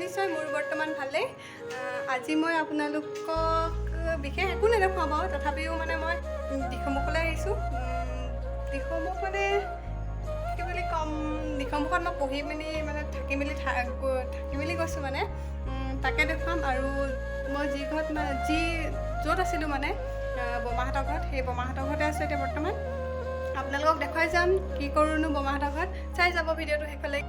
নিশ্চয় মোৰ বৰ্তমান ভালেই। আজি মই আপোনালোকক বিশেষ একো নেদেখুৱাম বাৰু, তথাপিও মানে মই দিখৌমুখলৈ আহিছোঁ। দিখৌমুখ মানে কি বুলি ক'ম, দিখৌমুখত মই পঢ়ি মেলি মানে থাকি মেলি গৈছোঁ মানে, তাকে দেখুৱাম। আৰু মই য'ত আছিলোঁ মানে বৰমাহঁতৰ ঘৰত, সেই বৰমাহঁতৰ ঘৰতে আছোঁ এতিয়া বৰ্তমান। আপোনালোকক দেখুৱাই যাম কি কৰোঁনো বৰমাহঁতৰ ঘৰত। চাই যাব ভিডিঅ'টো শেষলৈ।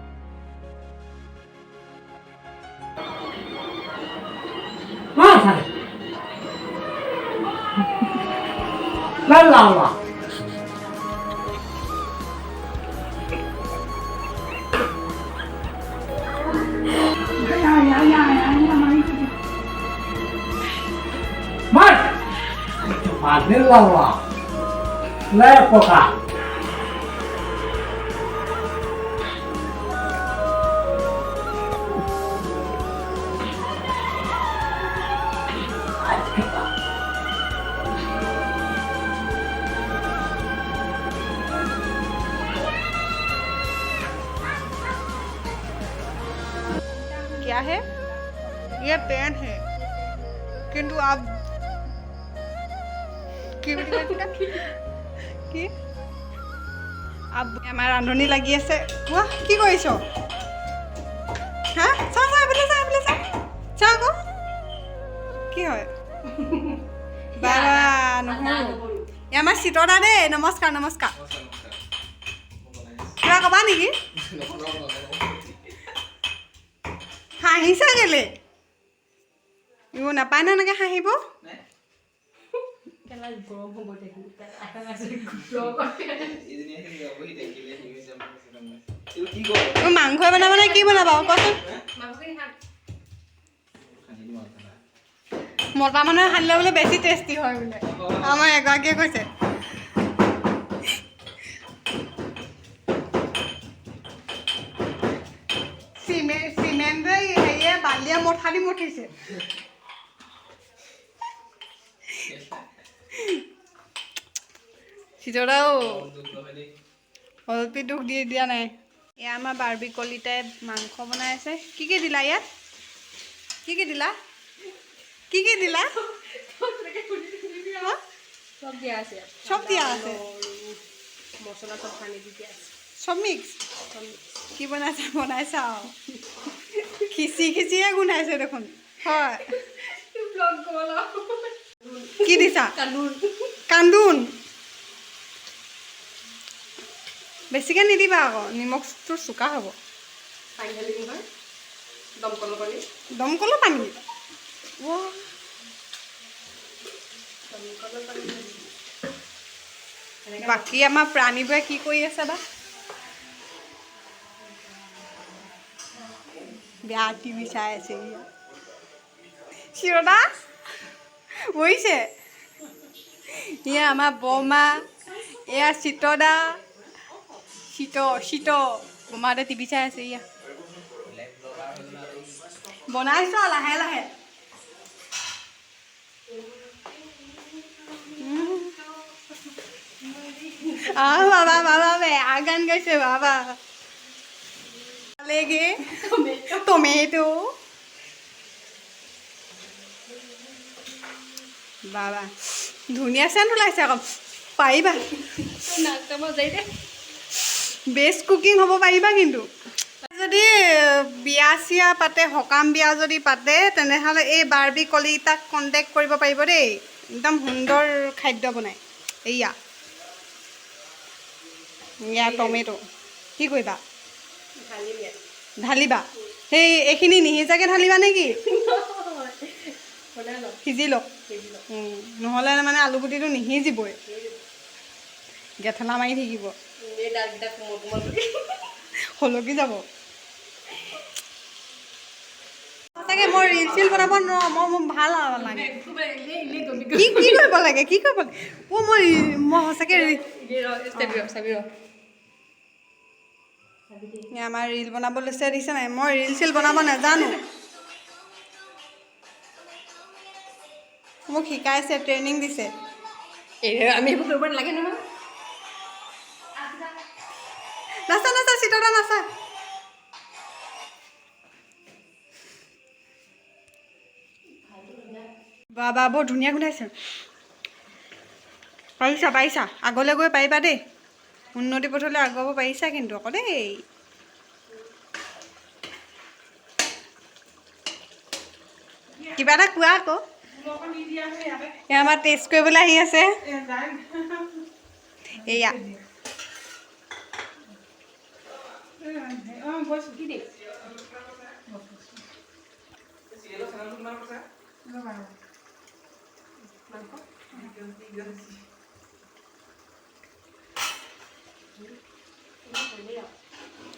क्या है ये पेन है किंतु आप কি আমাৰ ৰান্ধনি লাগি আছে। কোৱা কি কৰিছ? হা চা আকৌ কি হয় বাবা নহৰু আমাৰ চিতৰা দেই। নমস্কাৰ কিবা ক'বা নেকি? হাঁহিছে কেলে? ইও নাপায় নহয় এনেকৈ হাঁহিব। মাংস বনাব নে কি বনাবা কোৱাচোন? মতা মানুহে সানিলে বোলে বেছি টেষ্টি হয় বোলে, আমাৰ এগৰাকীয়ে কৈছে। চিমেণ্টে হেৰিয়ে বালিয়ে মঠালি মঠিছে। চিতৰাও অলপি দুখ দিয়া নাই। এয়া আমাৰ বাৰ্বি কলিতাই মাংস বনাই আছে। কি দিলা ইয়াত? কি দিলা? চব দিয়া আছে, মছলা চব সানি দিয়া আছে, চব মিক্স। কি বনাইছা আৰু খিচিয়ে গোন্ধাইছে দেখোন। হয় কি দিছা? কান্দুন বেছিকৈ নিদিবা আকৌ, নিমখটো চোকা হ'ব। দমকলৰ পানী বাকী আমাৰ প্ৰাণীবোৰে কি কৰি আছে বা? বেয়া টিভি চাই আছে। চিৰদা বহিছে। এয়া আমাৰ বৰমা, এয়া চিতদা, বৰমাহঁতে টিভি চাই আছে। ইয়া বনাইছ লাহে লাহে। বাবা বেয়া গান গাইছে বাবা। টমেটো বাবা ধুনীয়া চেণ্ট ওলাইছে আকৌ। পাৰিবা বেষ্ট কুকিং হ'ব পাৰিবা। কিন্তু যদি বিয়া চিয়া পাতে, সকাম বিয়া যদি পাতে, তেনেহ'লে এই বাৰ্বি কলিতাক কণ্টেক্ট কৰিব পাৰিব দেই। একদম সুন্দৰ খাদ্য বনায়। এয়া টমেটো কি কৰিবা? ঢালিবা। এইখিনি নিসিজাকৈ ঢালিবা নেকি? সিজি লওক, নহ'লে মানে আলু গুটিটো নিসিজিবই, গেথেলা মাৰি থাকিব, হলকি যাব। সঁচাকৈ মই ৰিল বনাব নোৱাৰোঁ। মোৰ ভাল নালাগে। কি কৰিব লাগে? মই সঁচাকৈ আমাৰ ৰিল বনাব লৈছে দেখিছে নাই? মই ৰিল বনাব নাজানো। মোক শিকাইছে, ট্ৰেইনিং দিছে। আমি এইবোৰ কৰিব নালাগে নহয়। নাচা চিতৰা নাচা। বাবা বৰ ধুনীয়া গোন্ধাইছে পাৰিছা আগলৈ গৈ পাৰিবা দেই উন্নতি পথলৈ আগুৱাব পাৰিছা কিন্তু আকৌ দেই কিবা এটা কোৱা আকৌ আমাৰ টেষ্ট কৰিবলৈ আহি আছে এয়া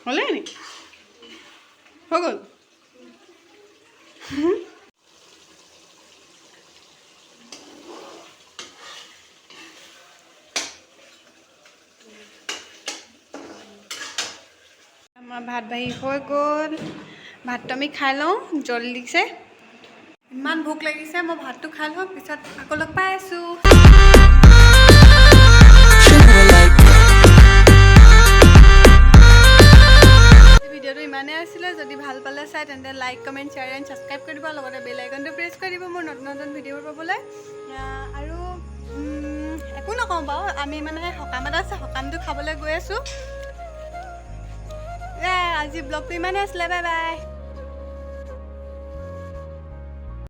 হ'লে নি হৈ গ'ল আমাৰ ভাত বাঢ়ি হৈ গ'ল ভাতটো আমি খাই লওঁ জলদিছে ইমান ভোক লাগিছে মই ভাতটো খাই লওঁ পিছত আকৌ লগ পাই আছোঁ ভিডিঅ'টো ইমানেই আছিলে যদি ভাল পালে চাই তেন্তে like comment share and subscribe কৰি দিব লগতে বেল আইকনটো প্ৰেছ কৰি দিব মোৰ নতুন নতুন ভিডিঅ'বোৰ পাবলৈ আৰু একো নকওঁ বাৰু আমি মানে সকাম এটা আছে সকামটো খাবলৈ গৈ আছোঁ আজি ব্লগটো ইমানেই আছিলে বাই বাই